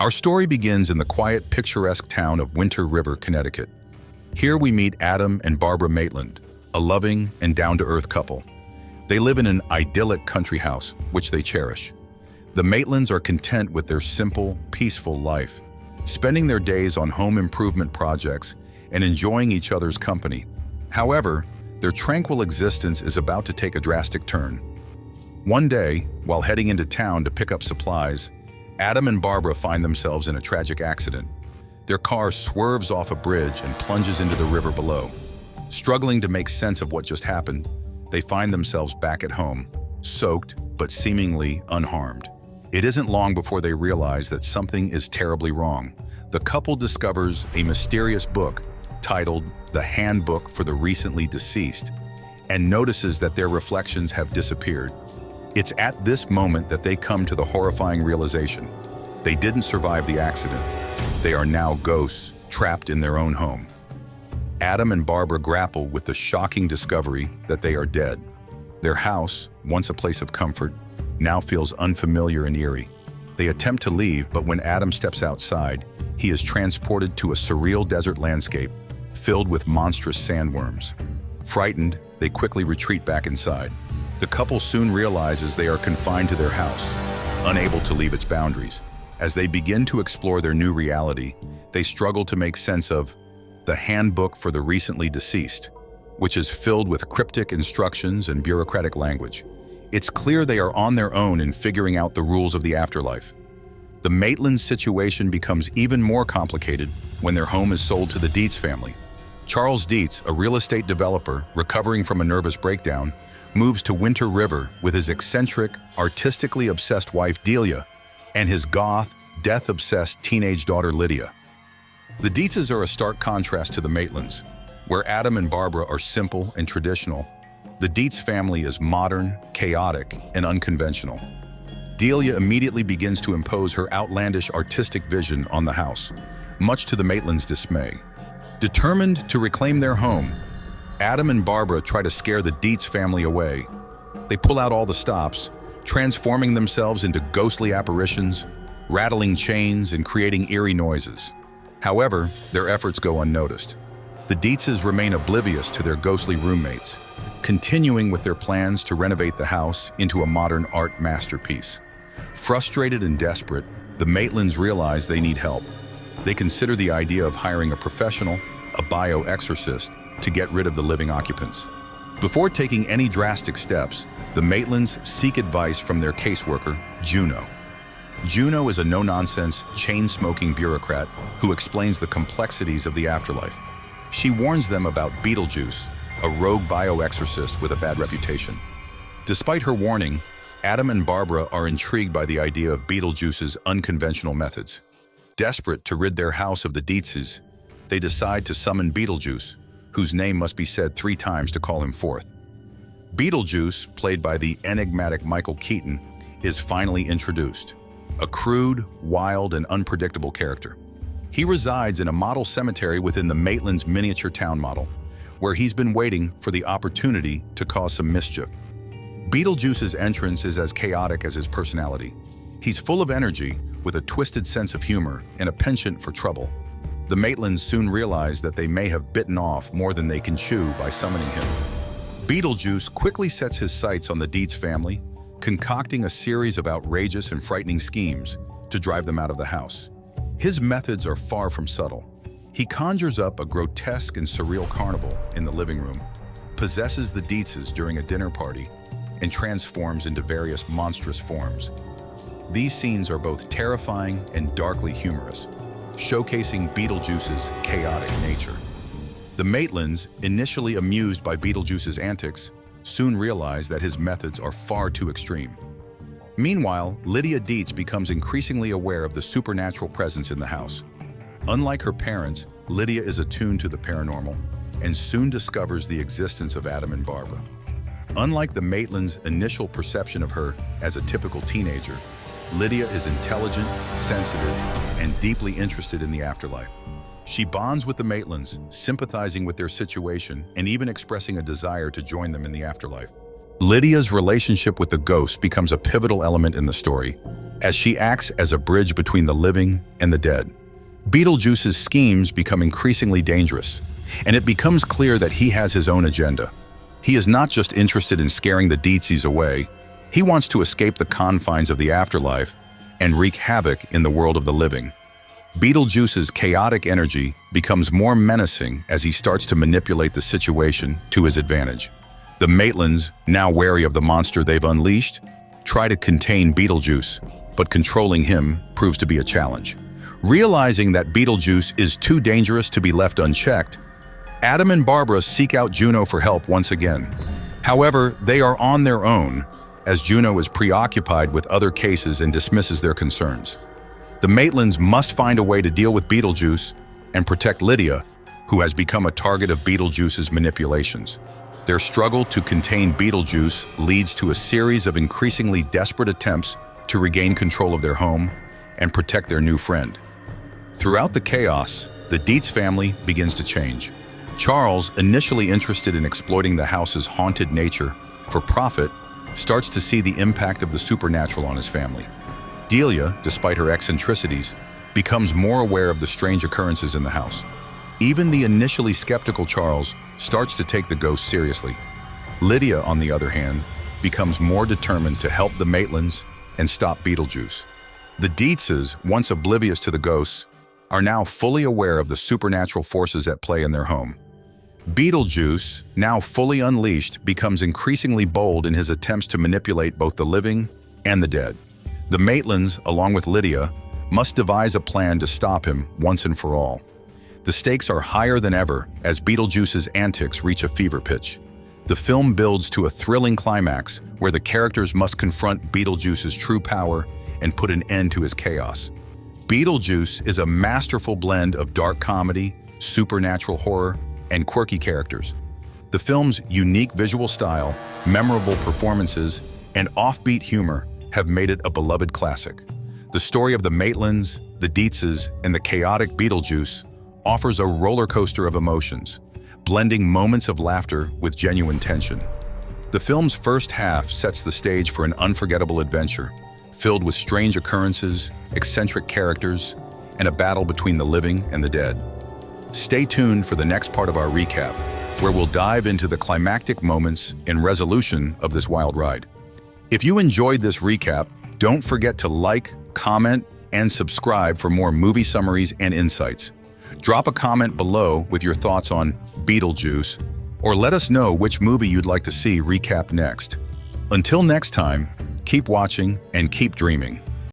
Our story begins in the quiet, picturesque town of Winter River, Connecticut. Here we meet Adam and Barbara Maitland, a loving and down-to-earth couple. They live in an idyllic country house, which they cherish. The Maitlands are content with their simple, peaceful life, spending their days on home improvement projects and enjoying each other's company. However, their tranquil existence is about to take a drastic turn. One day, while heading into town to pick up supplies, Adam and Barbara find themselves in a tragic accident. Their car swerves off a bridge and plunges into the river below. Struggling to make sense of what just happened, they find themselves back at home, soaked but seemingly unharmed. It isn't long before they realize that something is terribly wrong. The couple discovers a mysterious book titled The Handbook for the Recently Deceased and notices that their reflections have disappeared. It's at this moment that they come to the horrifying realization. They didn't survive the accident. They are now ghosts, trapped in their own home. Adam and Barbara grapple with the shocking discovery that they are dead. Their house, once a place of comfort, now feels unfamiliar and eerie. They attempt to leave, but when Adam steps outside, he is transported to a surreal desert landscape filled with monstrous sandworms. Frightened, they quickly retreat back inside. The couple soon realizes they are confined to their house, unable to leave its boundaries. As they begin to explore their new reality, they struggle to make sense of the Handbook for the Recently Deceased, which is filled with cryptic instructions and bureaucratic language. It's clear they are on their own in figuring out the rules of the afterlife. The Maitland situation becomes even more complicated when their home is sold to the Deetz family. Charles Deetz, a real estate developer recovering from a nervous breakdown, moves to Winter River with his eccentric, artistically obsessed wife Delia and his goth, death-obsessed teenage daughter Lydia. The Deetzes are a stark contrast to the Maitlands. Where Adam and Barbara are simple and traditional, the Deetz family is modern, chaotic, and unconventional. Delia immediately begins to impose her outlandish artistic vision on the house, much to the Maitlands' dismay. Determined to reclaim their home, Adam and Barbara try to scare the Deetz family away. They pull out all the stops, transforming themselves into ghostly apparitions, rattling chains and creating eerie noises. However, their efforts go unnoticed. The Deetzes remain oblivious to their ghostly roommates, continuing with their plans to renovate the house into a modern art masterpiece. Frustrated and desperate, the Maitlands realize they need help. They consider the idea of hiring a professional, a bioexorcist, to get rid of the living occupants. Before taking any drastic steps, the Maitlands seek advice from their caseworker, Juno. Juno is a no-nonsense, chain-smoking bureaucrat who explains the complexities of the afterlife. She warns them about Beetlejuice, a rogue bioexorcist with a bad reputation. Despite her warning, Adam and Barbara are intrigued by the idea of Beetlejuice's unconventional methods. Desperate to rid their house of the Deetzes, they decide to summon Beetlejuice, whose name must be said 3 times to call him forth. Beetlejuice, played by the enigmatic Michael Keaton, is finally introduced. A crude, wild, and unpredictable character. He resides in a model cemetery within the Maitland's miniature town model, where he's been waiting for the opportunity to cause some mischief. Beetlejuice's entrance is as chaotic as his personality. He's full of energy, with a twisted sense of humor and a penchant for trouble. The Maitlands soon realize that they may have bitten off more than they can chew by summoning him. Beetlejuice quickly sets his sights on the Deetz family, concocting a series of outrageous and frightening schemes to drive them out of the house. His methods are far from subtle. He conjures up a grotesque and surreal carnival in the living room, possesses the Deetzes during a dinner party, and transforms into various monstrous forms. These scenes are both terrifying and darkly humorous, showcasing Beetlejuice's chaotic nature. The Maitlands, initially amused by Beetlejuice's antics, soon realize that his methods are far too extreme. Meanwhile, Lydia Deetz becomes increasingly aware of the supernatural presence in the house. Unlike her parents, Lydia is attuned to the paranormal and soon discovers the existence of Adam and Barbara. Unlike the Maitlands' initial perception of her as a typical teenager, Lydia is intelligent, sensitive, and deeply interested in the afterlife. She bonds with the Maitlands, sympathizing with their situation and even expressing a desire to join them in the afterlife. Lydia's relationship with the ghost becomes a pivotal element in the story, as she acts as a bridge between the living and the dead. Beetlejuice's schemes become increasingly dangerous, and it becomes clear that he has his own agenda. He is not just interested in scaring the Deetzes away, he wants to escape the confines of the afterlife and wreak havoc in the world of the living. Beetlejuice's chaotic energy becomes more menacing as he starts to manipulate the situation to his advantage. The Maitlands, now wary of the monster they've unleashed, try to contain Beetlejuice, but controlling him proves to be a challenge. Realizing that Beetlejuice is too dangerous to be left unchecked, Adam and Barbara seek out Juno for help once again. However, they are on their own, as Juno is preoccupied with other cases and dismisses their concerns. The Maitlands must find a way to deal with Beetlejuice and protect Lydia, who has become a target of Beetlejuice's manipulations. Their struggle to contain Beetlejuice leads to a series of increasingly desperate attempts to regain control of their home and protect their new friend. Throughout the chaos, the Deetz family begins to change. Charles, initially interested in exploiting the house's haunted nature for profit, starts to see the impact of the supernatural on his family. Delia, despite her eccentricities, becomes more aware of the strange occurrences in the house. Even the initially skeptical Charles starts to take the ghost seriously. Lydia, on the other hand, becomes more determined to help the Maitlands and stop Beetlejuice. The Deetzes, once oblivious to the ghosts, are now fully aware of the supernatural forces at play in their home. Beetlejuice, now fully unleashed, becomes increasingly bold in his attempts to manipulate both the living and the dead. The Maitlands, along with Lydia, must devise a plan to stop him once and for all. The stakes are higher than ever as Beetlejuice's antics reach a fever pitch. The film builds to a thrilling climax where the characters must confront Beetlejuice's true power and put an end to his chaos. Beetlejuice is a masterful blend of dark comedy, supernatural horror, and quirky characters. The film's unique visual style, memorable performances, and offbeat humor have made it a beloved classic. The story of the Maitlands, the Deetzes, and the chaotic Beetlejuice offers a roller coaster of emotions, blending moments of laughter with genuine tension. The film's first half sets the stage for an unforgettable adventure, filled with strange occurrences, eccentric characters, and a battle between the living and the dead. Stay tuned for the next part of our recap, where we'll dive into the climactic moments and resolution of this wild ride. If you enjoyed this recap, don't forget to like, comment, and subscribe for more movie summaries and insights. Drop a comment below with your thoughts on Beetlejuice, or let us know which movie you'd like to see recapped next. Until next time, keep watching and keep dreaming.